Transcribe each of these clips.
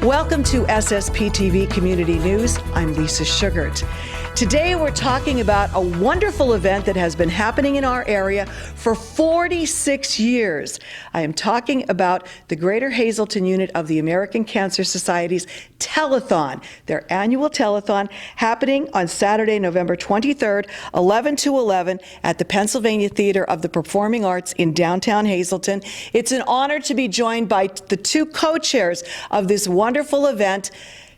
Welcome to SSP TV Community News. I'm Lisa Schugardt. Today we're talking about a wonderful event that has been happening in our area for 46 years. I am talking about the Greater Hazleton unit of the American Cancer Society's Telethon, their annual telethon happening on Saturday, November 23rd, 11 to 11 at the Pennsylvania Theater of the Performing Arts in downtown Hazleton. It's an honor to be joined by the two co-chairs of this wonderful event,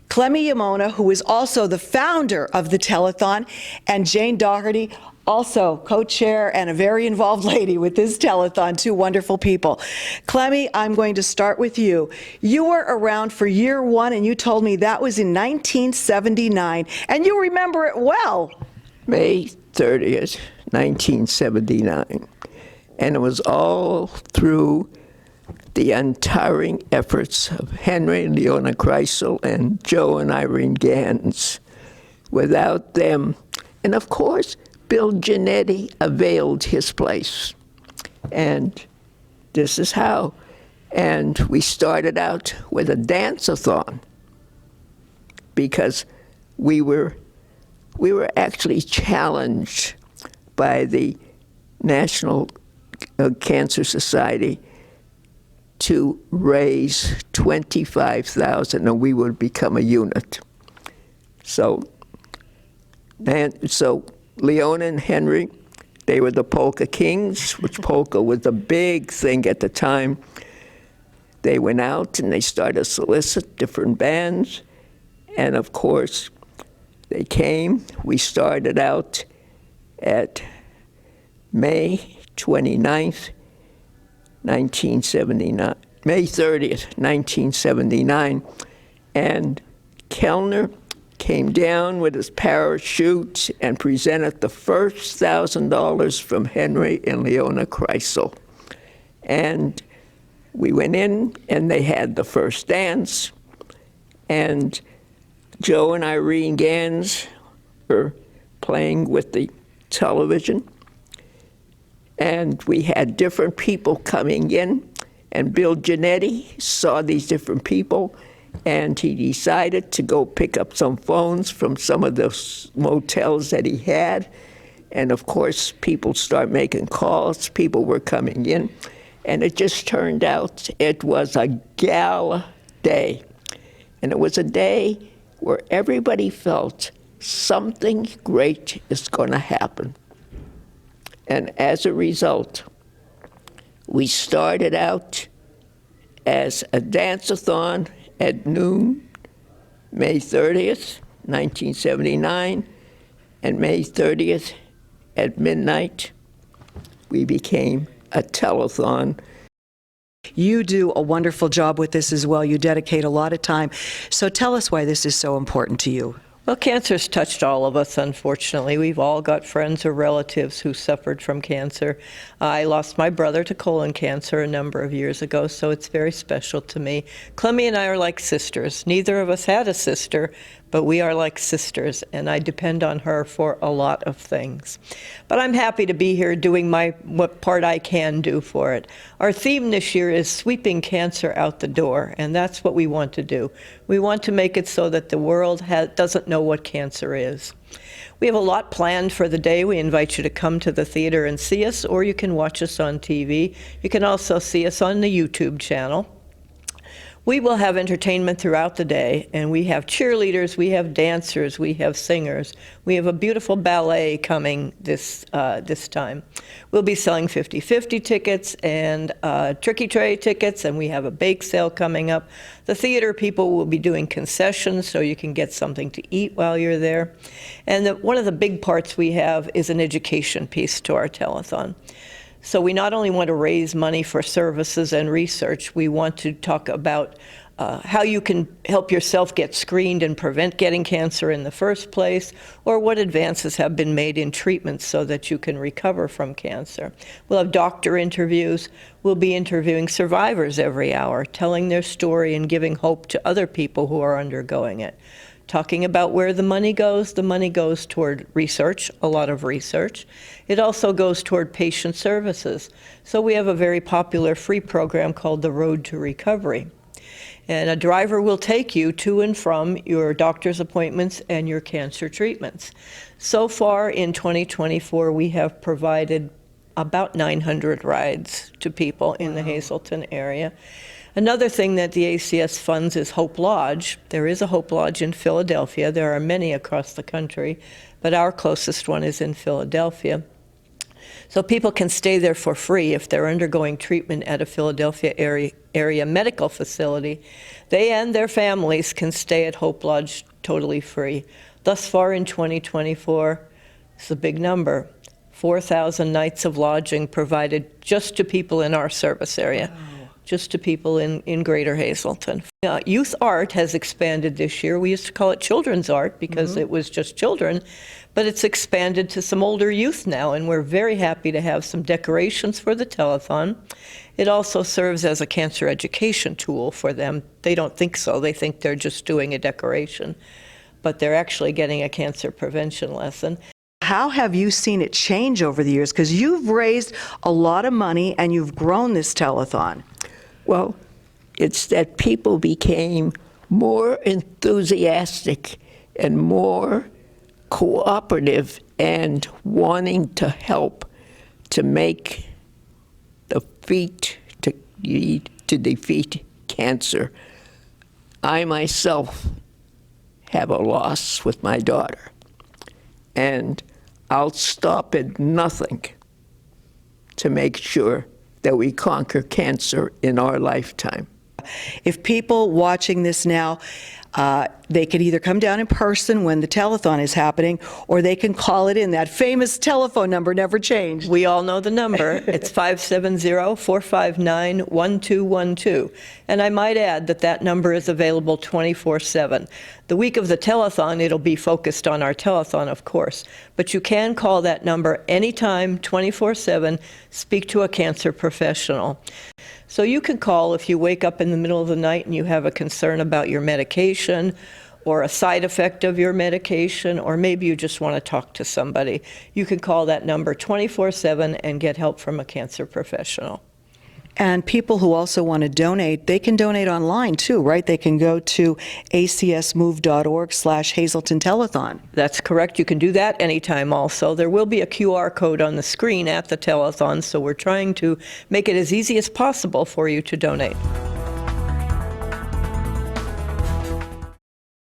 Clemie Yamona, who is also the founder of the Telethon, and Jane Dougherty, also co-chair and a very involved lady with this telethon, two wonderful people. Clemie, I'm going to start with you. You were around for year one, and you told me that was in 1979, and you remember it well. May 30th, 1979. And it was all through the untiring efforts of Henry and Leona Kreisel and Joe and Irene Gans. Without them, and of course, Bill Giannetti availed his place. And this is how. And we started out with a dance-a-thon because we were actually challenged by the National Cancer Society to raise $25,000, and we would become a unit. So Leona and Henry, they were the polka kings, which polka was a big thing at the time. They went out and they started to solicit different bands, and of course, they came. We started out at May 29th, 1979, May 30th, 1979, and Kellner came down with his parachute and presented the first $1,000 from Henry and Leona Kreisel. And we went in, and they had the first dance, and Joe and Irene Gans were playing with the television. And we had different people coming in, and Bill Giannetti saw these different people, and he decided to go pick up some phones from some of the motels that he had. And of course, people start making calls, people were coming in, and it just turned out it was a gala day. And it was a day where everybody felt something great is going to happen. And as a result, we started out as a dance-a-thon at noon, May 30th, 1979, and May 30th at midnight, we became a telethon. You do a wonderful job with this as well. You dedicate a lot of time. So tell us why this is so important to you. Well, cancer's touched all of us, unfortunately. We've all got friends or relatives who suffered from cancer. I lost my brother to colon cancer a number of years ago, so it's very special to me. Clemie and I are like sisters. Neither of us had a sister, but we are like sisters, and I depend on her for a lot of things. But I'm happy to be here doing what part I can do for it. Our theme this year is sweeping cancer out the door, and that's what we want to do. We want to make it so that the world doesn't know what cancer is. We have a lot planned for the day. We invite you to come to the theater and see us, or you can watch us on TV. You can also see us on the YouTube channel. We will have entertainment throughout the day, and we have cheerleaders, we have dancers, we have singers. We have a beautiful ballet coming this time. We'll be selling 50/50 tickets and Tricky Tray tickets, and we have a bake sale coming up. The theater people will be doing concessions so you can get something to eat while you're there. And one of the big parts we have is an education piece to our telethon. So we not only want to raise money for services and research, we want to talk about how you can help yourself get screened and prevent getting cancer in the first place, or what advances have been made in treatment so that you can recover from cancer. We'll have doctor interviews. We'll be interviewing survivors every hour, telling their story and giving hope to other people who are undergoing it. Talking about where the money goes toward research, a lot of research. It also goes toward patient services. So we have a very popular free program called The Road to Recovery. And a driver will take you to and from your doctor's appointments and your cancer treatments. So far in 2024, we have provided about 900 rides to people in the Hazleton area. Another thing that the ACS funds is Hope Lodge. There is a Hope Lodge in Philadelphia. There are many across the country, but our closest one is in Philadelphia. So people can stay there for free if they're undergoing treatment at a Philadelphia area medical facility. They and their families can stay at Hope Lodge totally free. Thus far in 2024, it's a big number, 4,000 nights of lodging provided just to people in our service area. Wow. Just to people in Greater Hazleton. Youth art has expanded this year. We used to call it children's art because it was just children, but it's expanded to some older youth now, and we're very happy to have some decorations for the telethon. It also serves as a cancer education tool for them. They don't think so. They think they're just doing a decoration, but they're actually getting a cancer prevention lesson. How have you seen it change over the years? Because you've raised a lot of money and you've grown this telethon. Well, it's that people became more enthusiastic and more cooperative and wanting to help to make the feat to defeat cancer. I myself have a loss with my daughter, and I'll stop at nothing to make sure that we conquer cancer in our lifetime. If people watching this now, they could either come down in person when the telethon is happening, or they can call it in. That famous telephone number never changed. We all know the number. It's 570-459-1212. And I might add that that number is available 24/7. The week of the telethon, it'll be focused on our telethon, of course. But you can call that number anytime, 24/7, speak to a cancer professional. So you can call if you wake up in the middle of the night and you have a concern about your medication or a side effect of your medication, or maybe you just want to talk to somebody. You can call that number 24/7 and get help from a cancer professional. And people who also want to donate, they can donate online too, right? They can go to acsmove.org/Hazleton Telethon. That's correct. You can do that anytime also. There will be a QR code on the screen at the telethon, so we're trying to make it as easy as possible for you to donate.